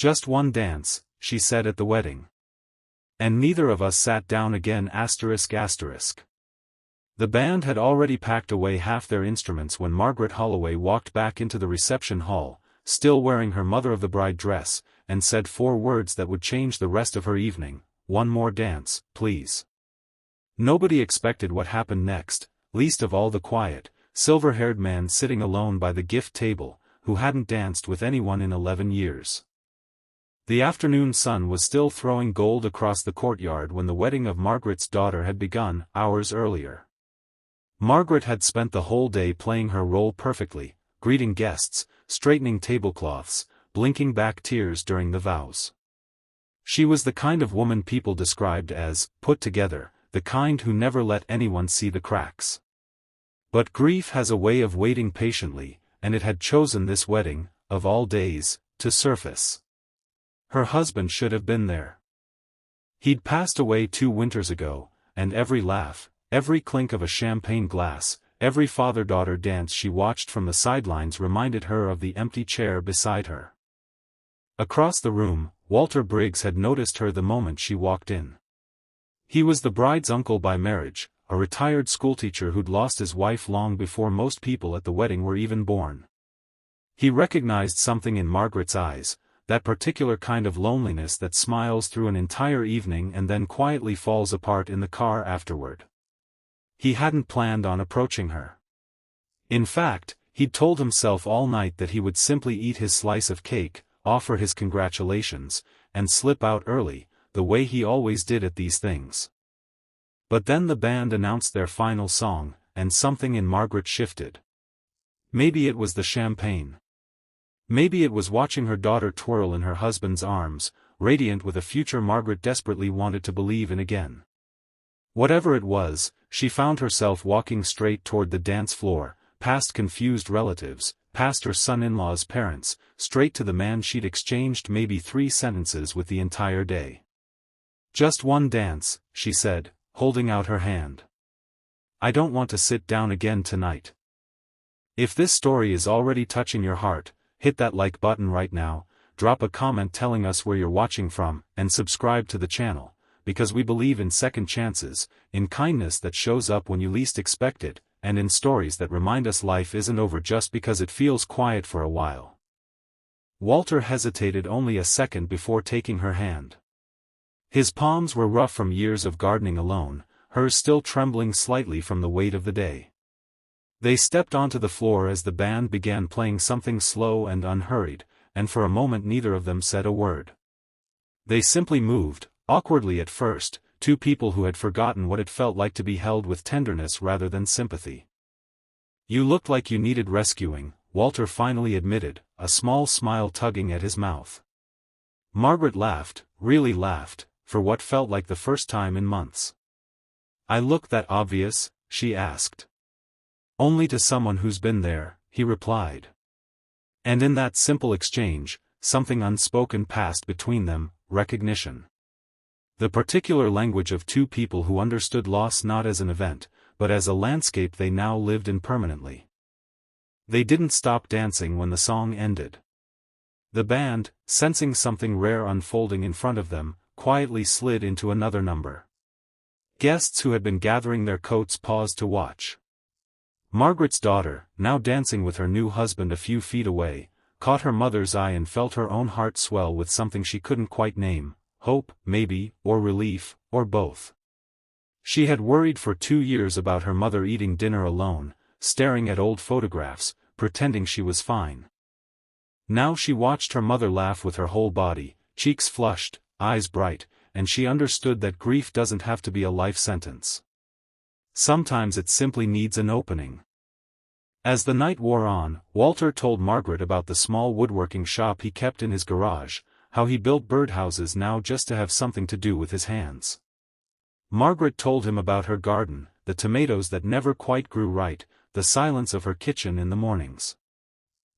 Just one dance, she said at the wedding. And neither of us sat down again. ***. The band had already packed away half their instruments when Margaret Holloway walked back into the reception hall, still wearing her mother-of-the-bride dress, and said 4 words that would change the rest of her evening: "One more dance, please." Nobody expected what happened next, least of all the quiet, silver-haired man sitting alone by the gift table, who hadn't danced with anyone in 11 years. The afternoon sun was still throwing gold across the courtyard when the wedding of Margaret's daughter had begun, hours earlier. Margaret had spent the whole day playing her role perfectly, greeting guests, straightening tablecloths, blinking back tears during the vows. She was the kind of woman people described as put together, the kind who never let anyone see the cracks. But grief has a way of waiting patiently, and it had chosen this wedding, of all days, to surface. Her husband should have been there. He'd passed away 2 winters ago, and every laugh, every clink of a champagne glass, every father-daughter dance she watched from the sidelines reminded her of the empty chair beside her. Across the room, Walter Briggs had noticed her the moment she walked in. He was the bride's uncle by marriage, a retired schoolteacher who'd lost his wife long before most people at the wedding were even born. He recognized something in Margaret's eyes, that particular kind of loneliness that smiles through an entire evening and then quietly falls apart in the car afterward. He hadn't planned on approaching her. In fact, he'd told himself all night that he would simply eat his slice of cake, offer his congratulations, and slip out early, the way he always did at these things. But then the band announced their final song, and something in Margaret shifted. Maybe it was the champagne. Maybe it was watching her daughter twirl in her husband's arms, radiant with a future Margaret desperately wanted to believe in again. Whatever it was, she found herself walking straight toward the dance floor, past confused relatives, past her son-in-law's parents, straight to the man she'd exchanged maybe 3 sentences with the entire day. "Just one dance," she said, holding out her hand. "I don't want to sit down again tonight." If this story is already touching your heart, hit that like button right now, drop a comment telling us where you're watching from, and subscribe to the channel, because we believe in second chances, in kindness that shows up when you least expect it, and in stories that remind us life isn't over just because it feels quiet for a while. Walter hesitated only a second before taking her hand. His palms were rough from years of gardening alone, hers still trembling slightly from the weight of the day. They stepped onto the floor as the band began playing something slow and unhurried, and for a moment neither of them said a word. They simply moved, awkwardly at first, 2 people who had forgotten what it felt like to be held with tenderness rather than sympathy. "You looked like you needed rescuing," Walter finally admitted, a small smile tugging at his mouth. Margaret laughed, really laughed, for what felt like the first time in months. "I look that obvious?" she asked. "Only to someone who's been there," he replied. And in that simple exchange, something unspoken passed between them: recognition. The particular language of 2 people who understood loss not as an event, but as a landscape they now lived in permanently. They didn't stop dancing when the song ended. The band, sensing something rare unfolding in front of them, quietly slid into another number. Guests who had been gathering their coats paused to watch. Margaret's daughter, now dancing with her new husband a few feet away, caught her mother's eye and felt her own heart swell with something she couldn't quite name: hope, maybe, or relief, or both. She had worried for 2 years about her mother eating dinner alone, staring at old photographs, pretending she was fine. Now she watched her mother laugh with her whole body, cheeks flushed, eyes bright, and she understood that grief doesn't have to be a life sentence. Sometimes it simply needs an opening. As the night wore on, Walter told Margaret about the small woodworking shop he kept in his garage, how he built birdhouses now just to have something to do with his hands. Margaret told him about her garden, the tomatoes that never quite grew right, the silence of her kitchen in the mornings.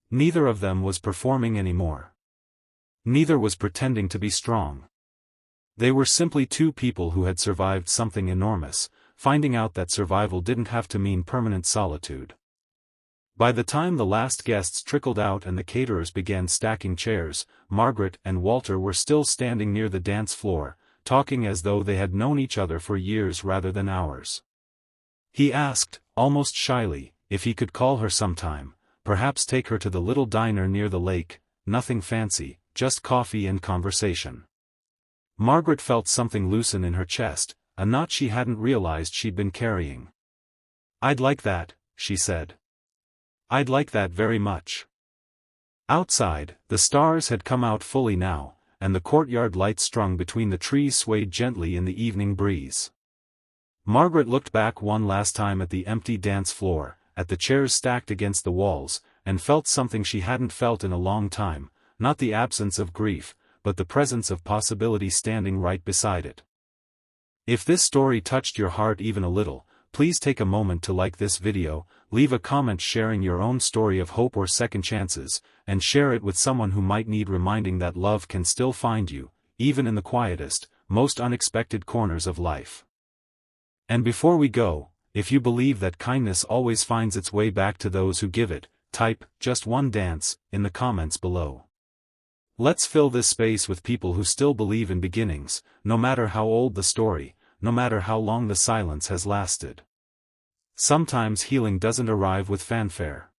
Neither of them was performing anymore. Neither was pretending to be strong. They were simply 2 people who had survived something enormous, finding out that survival didn't have to mean permanent solitude. By the time the last guests trickled out and the caterers began stacking chairs, Margaret and Walter were still standing near the dance floor, talking as though they had known each other for years rather than hours. He asked, almost shyly, if he could call her sometime, perhaps take her to the little diner near the lake, nothing fancy, just coffee and conversation. Margaret felt something loosen in her chest, a knot she hadn't realized she'd been carrying. "I'd like that," she said. "I'd like that very much." Outside, the stars had come out fully now, and the courtyard lights strung between the trees swayed gently in the evening breeze. Margaret looked back one last time at the empty dance floor, at the chairs stacked against the walls, and felt something she hadn't felt in a long time, not the absence of grief, but the presence of possibility standing right beside it. If this story touched your heart even a little, please take a moment to like this video, leave a comment sharing your own story of hope or second chances, and share it with someone who might need reminding that love can still find you, even in the quietest, most unexpected corners of life. And before we go, if you believe that kindness always finds its way back to those who give it, type, "just one dance," in the comments below. Let's fill this space with people who still believe in beginnings, no matter how old the story, no matter how long the silence has lasted. Sometimes healing doesn't arrive with fanfare.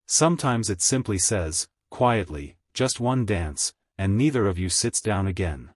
Sometimes it simply says, quietly, "just one dance," and neither of you sits down again.